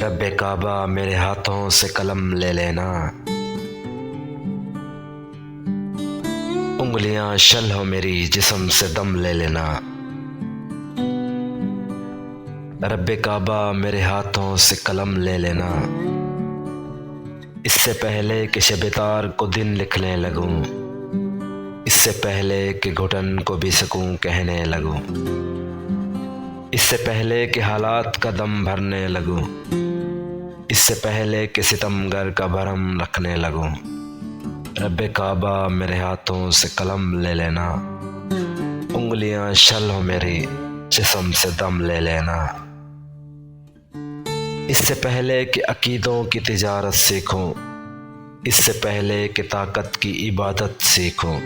رب کعبہ میرے ہاتھوں سے قلم لے لینا، انگلیاں شل ہو میری جسم سے دم لے لینا۔ رب کعبہ میرے ہاتھوں سے قلم لے لینا، اس سے پہلے کہ شب تار کو دن لکھنے لگوں، اس سے پہلے کہ گھٹن کو بھی سکون کہنے لگوں، اس سے پہلے کہ حالات کا دم بھرنے لگوں، اس سے پہلے کہ ستمگر کا بھرم رکھنے لگوں۔ رب کعبہ میرے ہاتھوں سے قلم لے لینا، انگلیاں شل ہو میری جسم سے دم لے لینا۔ اس سے پہلے کہ عقیدوں کی تجارت سیکھوں، اس سے پہلے کہ طاقت کی عبادت سیکھوں،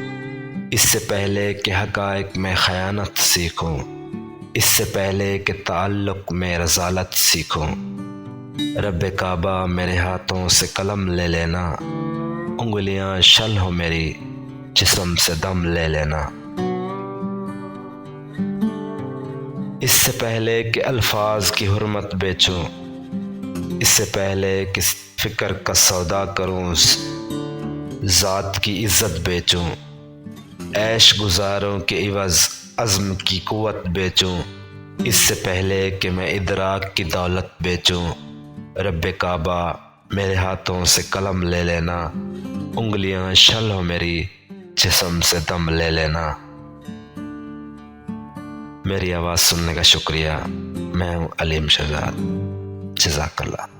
اس سے پہلے کہ حقائق میں خیانت سیکھوں، اس سے پہلے کہ تعلق میں رذالت سیکھوں۔ رب کعبہ میرے ہاتھوں سے قلم لے لینا، انگلیاں شل ہو میری جسم سے دم لے لینا۔ اس سے پہلے کہ الفاظ کی حرمت بیچوں، اس سے پہلے کہ فکر کا سودا کروں، ذات کی عزت بیچوں، عیش گزاروں کے عوض عزم کی قوت بیچوں، اس سے پہلے کہ میں ادراک کی دولت بیچوں۔ رب کعبہ میرے ہاتھوں سے قلم لے لینا، انگلیاں شل ہو میری جسم سے دم لے لینا۔ میری آواز سننے کا شکریہ۔ میں ہوں علیم شہزاد۔ جزاک اللہ۔